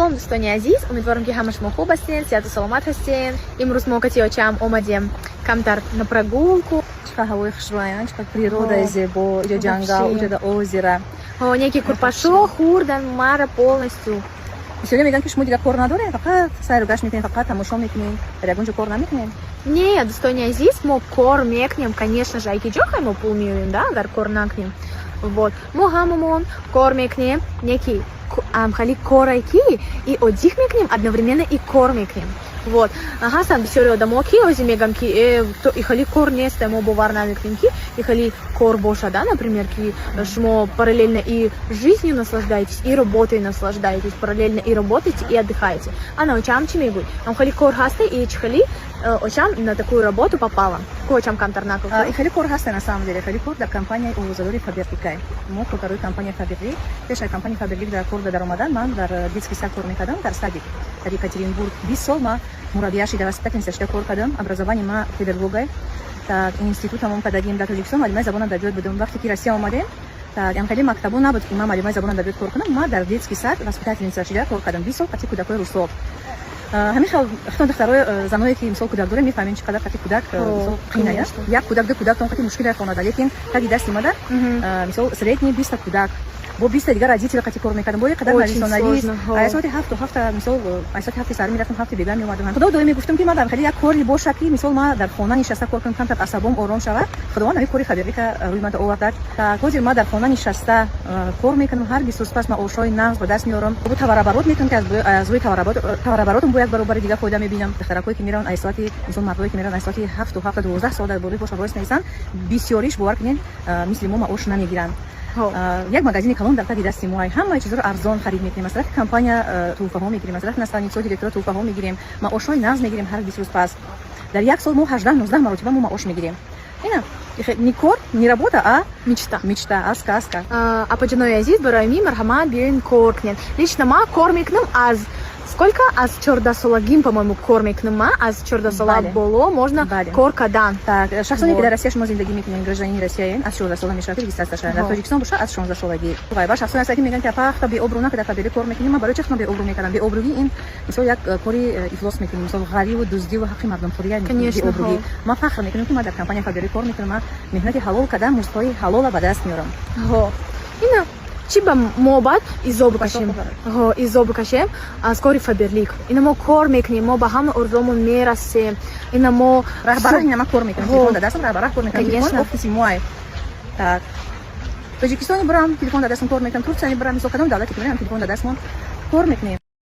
Салом, достони азиз, умидворим ки ҳама шумо хуб ҳастен, сиҳату саломат ҳастен. Имрӯз мо кати очаам омадем камтар на прогулку. Чиқар ҳавои хушрӯян, чиқар природаи зебо, иҷо ҷангал, иҷода озера. Неки курпашо хурдан мара полностью. Сегодня мегӯянд ки шумо дигар кор надоред, фақат сайру гашт мекунед, фақат тамошо мекунед, дар ягонҷо кор намекунед? Не, достони азиз, мо кор мекунем, конечно же, айки ҷохай мо пул меёрем, да, агар кор накунем. Вот, мо ҳамамон кор мекунем, неки хали корай ки и отдих мекунем, одновременно и кор мекунем. Вот. Ҳастанд бисёри одамо ки ози мегӯям ки и хали кор нест, мо бовар намекунем ки и хали кор бошад, да, например, ки шумо параллельно и жизнью наслаждаетесь, и работой наслаждаетесь, параллельно и работаете, и отдыхаете. Ана очам чи мегӯй? Ам хали кор ҳасте и чихали очам на такую работу попала. Ко очам камтарнаков? И хали кор ҳаста на самом деле. Хали кор дар компанияи овозадори Фаберлик. Мо коргарои компанияи Фаберлик, пеш аз компанияи Фаберлик дар кор дар омадан, ман дар детский сад кор мекардам, дар садик, дар Екатеринбург. 20 сол ман мураббияши дар васитати институтда кор кардам. Образованием ма педагогай. Так институт ҳамон падагим дар Тоҷикистон маълимаи забон адабиёт будам. Вақте ки Россия омадем, так ям мактабу набуд ки ман маълимаи забон адабиёт кор кунам. Ман дар детский сад воспитательница шуда кор кардам. 20 сол қати кӯдакои русоб. ҳамин хел хатон духтарои заное ки мисол кӯдак дорем мефаҳмем чӣ қадар қати кӯдак мисол қиная. Як кӯдак ду кӯдак тон қати мушкил дар хона дорад, лекин таги дасти ма дар мисол средний 20 кӯдак бо 20 дигар родители қати кор мекардам. Бо як қадар нависонавис айсоати ҳафта мисол айсоати ҳафта сар мерафтам, ҳафта бега меомадам. Худо доим мегуфтам ки ман дар хали як кори боша ки мисол ман дар хона нишаста кор кунам, камтар асабом ором шавад. Худованд ҳамин кори Фаберлика рӯи ман овард. Так ҳозир ман дар хона нишаста кор мекунам. ҳар 20 рӯз пас ман ошои нағз ба даст меорам. бо таварабарот метавонам ки аз рӯи таварабаротам бо як баробари дигар фоида мебинам. духтаракое ки мераванд айсоати мисол мардое ки мераванд айсоати 7-12 сол дар бораи боша воис нависанд, бисёриш бовар кунед мисли мо маош намегиранд. як магазини калон дар таги дасти моай, ҳамаи чизро арзон харид мекунем. Аз тарафи компания туҳфаҳо мегирем, аз тарафи наставницои директора туҳфаҳо мегирем, маошҳои нағз мегирем ҳар 20 рӯз пас. Дар як сол мо 18-19 маротиба мо маош мегирем. Ина ни кор, ни работа, а мечта, сказка. Апаҷонои азиз, барои ми марҳамат биёин кор кунед. Лично ма кор мекунам аз сколько? Аз 14-солагим, по-моему, кор мекунам ма. Аз 14 сола боло можно кор кардан. Так, шахсоне ки дар Россия шумо зиндагӣ мекунед, гражданини Россияен, аз 14 сола мешавад регистрация шуда. Дар Тоҷикистон боша аз 16 солагӣ. Ва шахсоне ҳастанд ки мегӯянд ки пахта беобрӯ накарда Фаберлик кор мекунем. Ман барои чӣ хатон беобрӯ мекардам? Беобрӯӣ ин мисол як кори ифлос мекунем, мисол ғариву дуздиву ҳаққи мардумхӯрия беобрӯӣ. Ман фахр мекунам ки ман дар компанияи Фаберлик кор мекунам. Ман меҳнати ҳалол кардам, муздҳои ҳалола ба даст меорам. Ина чӣ ба мо баъд изо бикашем аз кори Фаберлик. Ина мо кор мекунем, мо ба ҳама орзуомон мерасем. Ина мо раҳбара ина ман кор мекунам, телефон дар дастам раҳбара кор мекунам, телефон офиси моай. Так Тоҷикистони барам телефон дар дастам кор мекунам, Туркияни барам мисол кадом давлате ки барам телефон дар дастмон кор мекунем.